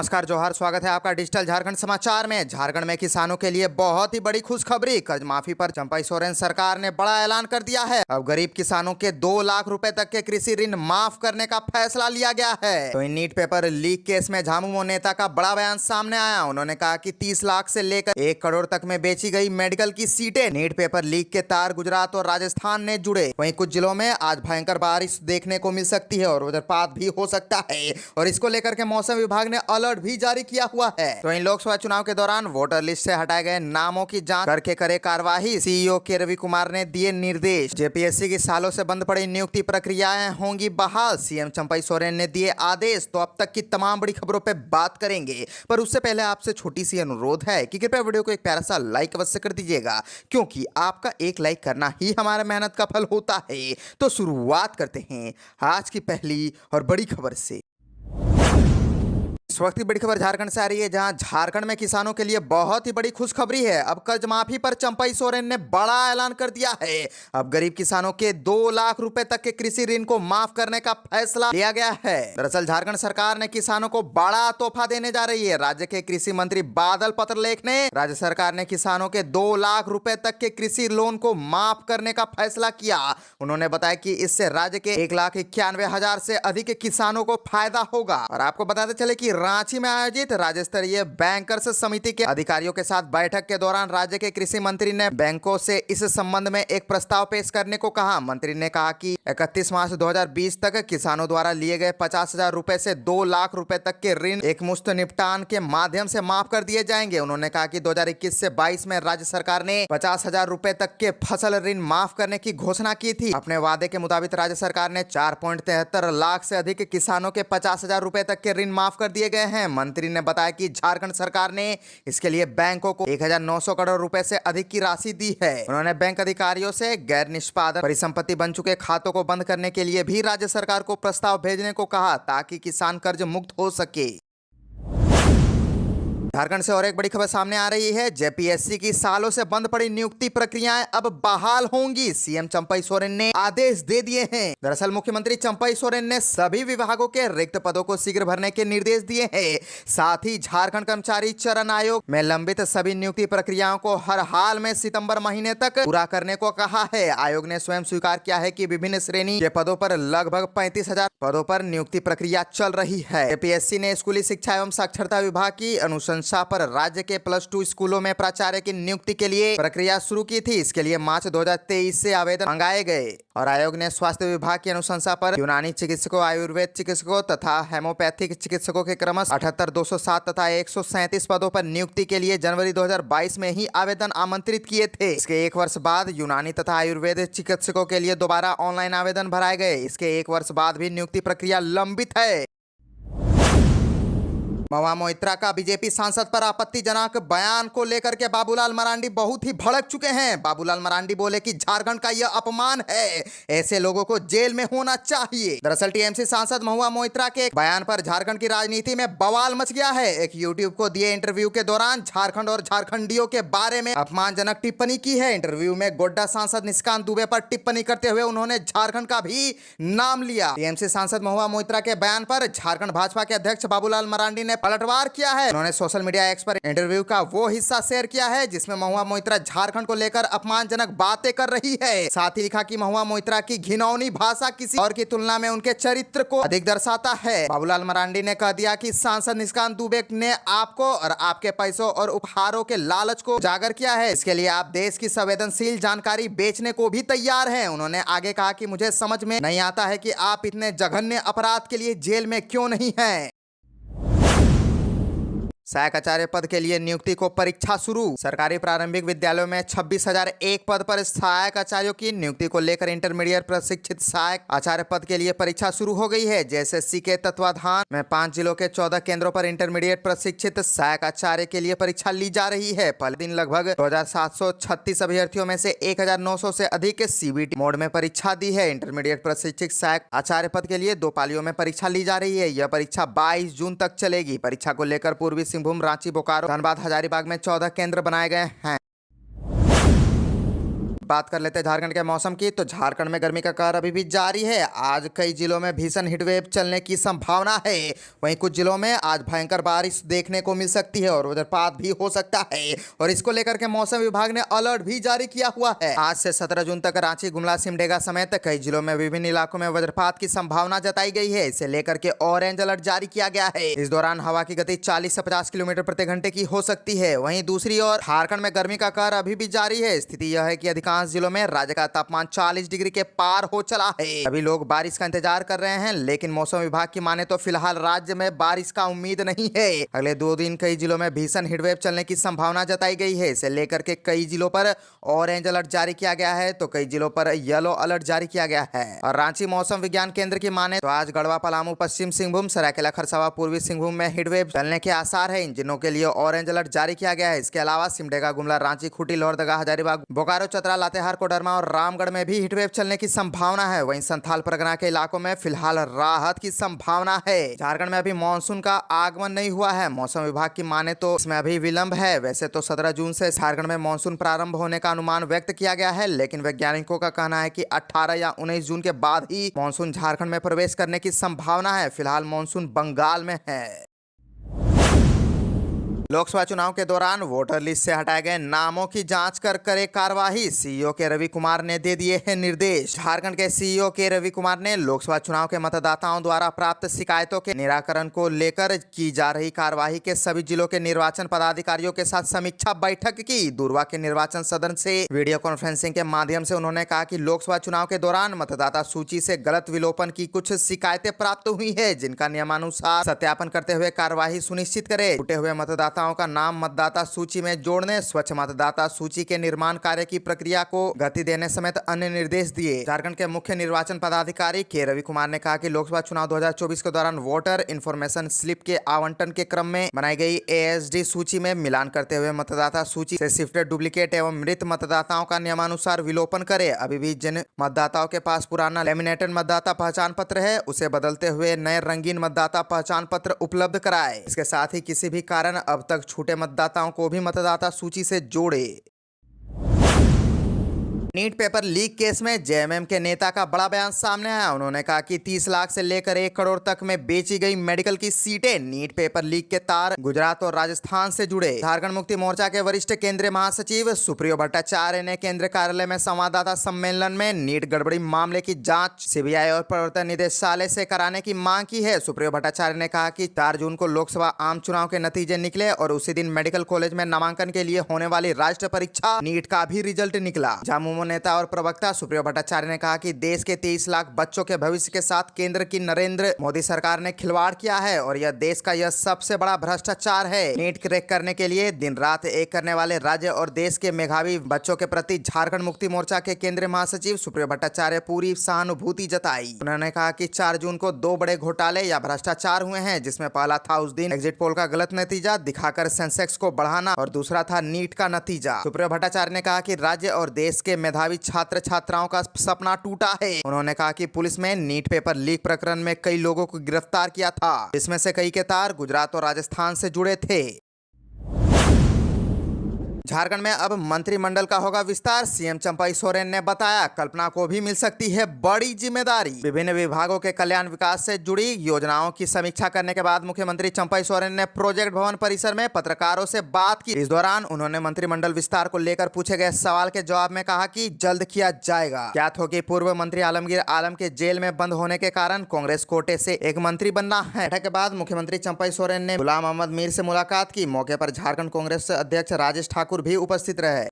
नमस्कार, जोहार। स्वागत है आपका डिजिटल झारखंड समाचार में। झारखंड में किसानों के लिए बहुत ही बड़ी खुशखबरी। कर्ज माफी पर चंपई सोरेन सरकार ने बड़ा ऐलान कर दिया है। अब गरीब किसानों के 2 लाख रुपए तक के कृषि ऋण माफ करने का फैसला लिया गया है। तो इन नीट पेपर लीक केस में झामुमो नेता का बड़ा बयान सामने आया। उन्होंने कहा कि 30 लाख से लेकर 1 करोड़ तक में बेची गई मेडिकल की सीटें। नीट पेपर लीक के तार गुजरात और राजस्थान ने जुड़े। वहीं कुछ जिलों में आज भयंकर बारिश देखने को मिल सकती है और वज्रपात भी हो सकता है, और इसको लेकर के मौसम विभाग ने अलर्ट भी जारी किया हुआ है। तो इन लोकसभा चुनाव के दौरान वोटर लिस्ट से हटाए गए नामों की जांच करके करे कार्यवाही। सीईओ के रवि कुमार ने दिए निर्देश। जेपीएससी की सालों से बंद पड़ी नियुक्ति प्रक्रियाएं होंगी बहाल। सीएम चंपई सोरेन ने दिए आदेश। तो अब तक की तमाम बड़ी खबरों पे बात करेंगे, पर उससे पहले आपसे छोटी सी अनुरोध है कि कृपया वीडियो को एक प्यारा सा लाइक अवश्य कर दीजिएगा, क्योंकि आपका एक लाइक करना ही हमारे मेहनत का फल होता है। तो शुरुआत करते हैं आज की पहली और बड़ी खबर से। इस वक्त की बड़ी खबर झारखंड से आ रही है, जहां झारखंड में किसानों के लिए बहुत ही बड़ी खुशखबरी है। अब कर्ज माफी पर चंपई सोरेन ने बड़ा ऐलान कर दिया है। अब गरीब किसानों के 2 लाख रुपए तक के कृषि ऋण को माफ करने का फैसला लिया गया है। दरअसल झारखंड सरकार ने किसानों को बड़ा तोहफा देने जा रही है। राज्य के कृषि मंत्री बादल पत्रलेख ने राज्य सरकार ने किसानों के 2 लाख रुपए तक के कृषि लोन को माफ करने का फैसला किया। उन्होंने बताया कि इससे राज्य के 1,91,000 से अधिक किसानों को फायदा होगा। और आपको बताते चले कि रांची में आयोजित राज्य स्तरीय बैंकर्स समिति के अधिकारियों के साथ बैठक के दौरान राज्य के कृषि मंत्री ने बैंकों से इस संबंध में एक प्रस्ताव पेश करने को कहा। मंत्री ने कहा कि 31 मार्च 2020 तक किसानों द्वारा लिए गए 50,000 रुपए से 2 लाख रुपए तक के ऋण एक मुश्त निपटान के माध्यम से माफ कर दिए जाएंगे। उन्होंने कहा कि 2021 से 22 में राज्य सरकार ने 50,000 रुपए तक के फसल ऋण माफ करने की घोषणा की थी। अपने वादे के मुताबिक राज्य सरकार ने 4.73 लाख से अधिक किसानों के 50,000 रुपए तक के ऋण माफ कर दिए गए हैं। मंत्री ने बताया कि झारखंड सरकार ने इसके लिए बैंकों को 1,900 करोड़ रुपए से अधिक की राशि दी है। उन्होंने बैंक अधिकारियों से गैर निष्पादक परिसंपत्ति बन चुके खातों को बंद करने के लिए भी राज्य सरकार को प्रस्ताव भेजने को कहा, ताकि किसान कर्ज मुक्त हो सके। झारखंड से और एक बड़ी खबर सामने आ रही है। जेपीएससी की सालों से बंद पड़ी नियुक्ति प्रक्रियाएं अब बहाल होंगी। सीएम चंपई सोरेन ने आदेश दे दिए हैं। दरअसल मुख्यमंत्री चंपई सोरेन ने सभी विभागों के रिक्त पदों को शीघ्र भरने के निर्देश दिए हैं। साथ ही झारखंड कर्मचारी चयन आयोग में लंबित सभी नियुक्ति प्रक्रियाओं को हर हाल में सितंबर महीने तक पूरा करने को कहा है। आयोग ने स्वयं स्वीकार किया है कि विभिन्न श्रेणी के पदों पर लगभग 35,000 पदों पर नियुक्ति प्रक्रिया चल रही है। जेपीएससी ने स्कूली शिक्षा एवं साक्षरता विभाग की अनुशंसा पर राज्य के +2 स्कूलों में प्राचार्य की नियुक्ति के लिए प्रक्रिया शुरू की थी। इसके लिए मार्च 2023 से आवेदन मंगाए गए, और आयोग ने स्वास्थ्य विभाग की अनुशंसा पर यूनानी चिकित्सकों, आयुर्वेद चिकित्सकों तथा हेमोपैथिक चिकित्सकों के क्रमशः 78,207 तथा 137 पदों पर नियुक्ति के लिए जनवरी 2022 में ही आवेदन आमंत्रित किए थे। इसके 1 वर्ष बाद यूनानी तथा आयुर्वेद चिकित्सकों के लिए दोबारा ऑनलाइन आवेदन भराए गए। इसके 1 वर्ष बाद भी नियुक्ति प्रक्रिया लंबित है। महुआ मोइत्रा का बीजेपी सांसद पर आपत्तिजनक बयान को लेकर के बाबूलाल मरांडी बहुत ही भड़क चुके हैं। बाबूलाल मरांडी बोले कि झारखंड का यह अपमान है, ऐसे लोगों को जेल में होना चाहिए। दरअसल टीएमसी सांसद महुआ मोइत्रा के एक बयान पर झारखंड की राजनीति में बवाल मच गया है। एक यूट्यूब को दिए इंटरव्यू के दौरान झारखंड और झारखंडियों के बारे में अपमानजनक टिप्पणी की है। इंटरव्यू में गोड्डा सांसद निशिकांत दुबे पर टिप्पणी करते हुए उन्होंने झारखंड का भी नाम लिया। टीएमसी सांसद महुआ मोइत्रा के बयान पर झारखंड भाजपा के अध्यक्ष बाबूलाल मरांडी ने पलटवार किया है। उन्होंने सोशल मीडिया एक्स पर इंटरव्यू का वो हिस्सा शेयर किया है जिसमें महुआ मोइत्रा झारखंड को लेकर अपमानजनक बातें कर रही है। साथ ही लिखा कि महुआ मोइत्रा की घिनौनी भाषा किसी और की तुलना में उनके चरित्र को अधिक दर्शाता है। बाबूलाल मरांडी ने कह दिया कि सांसद निशिकांत दुबे ने आपको और आपके पैसों और उपहारों के लालच को उजागर किया है। इसके लिए आप देश की संवेदनशील जानकारी बेचने को भी तैयार हैं। उन्होंने आगे कहा कि मुझे समझ में नहीं आता है कि आप इतने जघन्य अपराध के लिए जेल में क्यों नहीं हैं। सहायक आचार्य पद के लिए नियुक्ति को परीक्षा शुरू। सरकारी प्रारंभिक विद्यालयों में 26,001 पद पर सहायक आचार्यों की नियुक्ति को लेकर इंटरमीडिएट प्रशिक्षित सहायक आचार्य पद के लिए परीक्षा शुरू हो गई है। जेएसएससी के तत्वाधान में 5 जिलों के 14 केंद्रों पर इंटरमीडिएट प्रशिक्षित सहायक आचार्य के लिए परीक्षा ली जा रही है। पहले दिन लगभग 2,736 अभ्यर्थियों में से 1,900 से अधिक सीबीटी मोड में परीक्षा दी है। इंटरमीडिएट प्रशिक्षित सहायक आचार्य पद के लिए 2 पालियों में परीक्षा ली जा रही है। यह परीक्षा 22 जून तक चलेगी। परीक्षा को लेकर पूर्वी सिंहभूम, रांची, बोकारो, धनबाद, हजारीबाग में 14 केंद्र बनाए गए हैं। बात कर लेते हैं झारखंड के मौसम की। तो झारखंड में गर्मी का कहर अभी भी जारी है। आज कई जिलों में भीषण हीटवेव चलने की संभावना है। वहीं कुछ जिलों में आज भयंकर बारिश देखने को मिल सकती है और वज्रपात भी हो सकता है, और इसको लेकर के मौसम विभाग ने अलर्ट भी जारी किया हुआ है। आज से 17 जून तक रांची, गुमला, सिमडेगा समेत कई जिलों में विभिन्न इलाकों में वज्रपात की संभावना जताई गई है। इसे लेकर के ऑरेंज अलर्ट जारी किया गया है। इस दौरान हवा की गति 40 से 50 किलोमीटर प्रति घंटे की हो सकती है। वहीं दूसरी ओर झारखंड में गर्मी का कहर अभी भी जारी है। स्थिति यह है कि अधिकांश जिलों में राज्य का तापमान 40 डिग्री के पार हो चला है। अभी लोग बारिश का इंतजार कर रहे हैं, लेकिन मौसम विभाग की माने तो फिलहाल राज्य में बारिश का उम्मीद नहीं है। अगले 2 दिन कई जिलों में भीषण हीटवेव चलने की संभावना जताई गई है। इसे लेकर के कई जिलों पर ऑरेंज अलर्ट जारी किया गया है, तो कई जिलों पर येलो अलर्ट जारी किया गया है। और रांची मौसम विज्ञान केंद्र की माने तो आज गढ़वा, पलामू, पश्चिम सिंहभूम, सरायकेला, खरसावा, पूर्वी सिंहभूम में हीटवेव चलने के आसार है। इन जिलों के लिए ऑरेंज अलर्ट जारी किया गया है। इसके अलावा सिमडेगा, गुमला, रांची, खूंटी, लोहरदगा, हजारीबाग, बोकारो, चतरा, लातेहार, कोडरमा और रामगढ़ में भी हीटवेव चलने की संभावना है। वहीं संथाल परगना के इलाकों में फिलहाल राहत की संभावना है। झारखंड में अभी मानसून का आगमन नहीं हुआ है। मौसम विभाग की माने तो इसमें अभी विलंब है। वैसे तो 17 जून से झारखंड में मानसून प्रारंभ होने का अनुमान व्यक्त किया गया है, लेकिन वैज्ञानिकों का कहना है कि 18 या 19 जून के बाद ही मानसून झारखंड में प्रवेश करने की संभावना है। फिलहाल मानसून बंगाल में है। लोकसभा चुनाव के दौरान वोटर लिस्ट से हटाए गए नामों की जांच कर करे कार्यवाही, सीईओ के रवि कुमार ने दे दिए हैं निर्देश। झारखंड के सीईओ के रवि कुमार ने लोकसभा चुनाव के मतदाताओं द्वारा प्राप्त शिकायतों के निराकरण को लेकर की जा रही कार्यवाही के सभी जिलों के निर्वाचन पदाधिकारियों के साथ समीक्षा बैठक की। दूरवा के निर्वाचन सदन से वीडियो कॉन्फ्रेंसिंग के माध्यम से उन्होंने कहा कि लोकसभा चुनाव के दौरान मतदाता सूची से गलत विलोपन की कुछ शिकायतें प्राप्त हुई है, जिनका नियमानुसार सत्यापन करते हुए कार्यवाही सुनिश्चित करे। छूटे हुए मतदाता का नाम मतदाता सूची में जोड़ने, स्वच्छ मतदाता सूची के निर्माण कार्य की प्रक्रिया को गति देने समेत अन्य निर्देश दिए। झारखंड के मुख्य निर्वाचन पदाधिकारी के रवि कुमार ने कहा कि लोकसभा चुनाव 2024 के दौरान वोटर इंफॉर्मेशन स्लिप के आवंटन के क्रम में बनाई गई एएसडी सूची में मिलान करते हुए मतदाता सूची से शिफ्टेड, डुप्लीकेट एवं मृत मतदाताओं का नियमानुसार विलोपन करे। अभी भी जिन मतदाताओं के पास पुराना लेमिनेटेड मतदाता पहचान पत्र है, उसे बदलते हुए नए रंगीन मतदाता पहचान पत्र उपलब्ध कराए। इसके साथ ही किसी भी कारण अब तक छूटे मतदाताओं को भी मतदाता सूची से जोड़े। नीट पेपर लीक केस में जेएमएम के नेता का बड़ा बयान सामने आया। उन्होंने कहा कि 30 लाख से लेकर 1 करोड़ तक में बेची गई मेडिकल की सीटें। नीट पेपर लीक के तार गुजरात और राजस्थान से जुड़े। झारखंड मुक्ति मोर्चा के वरिष्ठ केंद्रीय महासचिव सुप्रियो भट्टाचार्य ने केंद्रीय कार्यालय में संवाददाता सम्मेलन में नीट गड़बड़ी मामले की जांच सीबीआई और प्रवर्तन निदेशालय से कराने की मांग की है। सुप्रियो भट्टाचार्य ने कहा कि 4 जून को लोकसभा आम चुनाव के नतीजे निकले और उसी दिन मेडिकल कॉलेज में नामांकन के लिए होने वाली राष्ट्रीय परीक्षा नीट का भी रिजल्ट निकला। झामुमो नेता और प्रवक्ता सुप्रियो भट्टाचार्य ने कहा कि देश के 23 लाख बच्चों के भविष्य के साथ केंद्र की नरेंद्र मोदी सरकार ने खिलवाड़ किया है और यह देश का यह सबसे बड़ा भ्रष्टाचार है। नीट क्रैक करने के लिए दिन रात एक करने वाले राज्य और देश के मेधावी बच्चों के प्रति झारखंड मुक्ति मोर्चा के केंद्रीय महासचिव सुप्रियो भट्टाचार्य पूरी सहानुभूति जताई। उन्होंने कहा कि 4 जून को 2 बड़े घोटाले या भ्रष्टाचार हुए हैं, जिसमें पहला था उस दिन एग्जिट पोल का गलत नतीजा दिखाकर सेंसेक्स को बढ़ाना और दूसरा था नीट का नतीजा। सुप्रियो भट्टाचार्य ने कहा कि राज्य और देश के मेधावी छात्र छात्राओं का सपना टूटा है। उन्होंने कहा कि पुलिस में नीट पेपर लीक प्रकरण में कई लोगों को गिरफ्तार किया था, जिसमें से कई के तार गुजरात और राजस्थान से जुड़े थे। झारखंड में अब मंत्रिमंडल का होगा विस्तार। सीएम चंपाई सोरेन ने बताया कल्पना को भी मिल सकती है बड़ी जिम्मेदारी। विभिन्न विभागों के कल्याण विकास से जुड़ी योजनाओं की समीक्षा करने के बाद मुख्यमंत्री चंपाई सोरेन ने प्रोजेक्ट भवन परिसर में पत्रकारों से बात की। इस दौरान उन्होंने मंत्रिमंडल विस्तार को लेकर पूछे गए सवाल के जवाब में कहा कि जल्द किया जाएगा। ज्ञात हो कि पूर्व मंत्री आलमगीर आलम के जेल में बंद होने के कारण कांग्रेस कोटे से एक मंत्री बनना है। बैठक के बाद मुख्यमंत्री चंपाई सोरेन ने गुलाम मोहम्मद मीर से मुलाकात की। मौके पर झारखंड कांग्रेस अध्यक्ष राजेश ठाकुर भी उपस्थित रहे।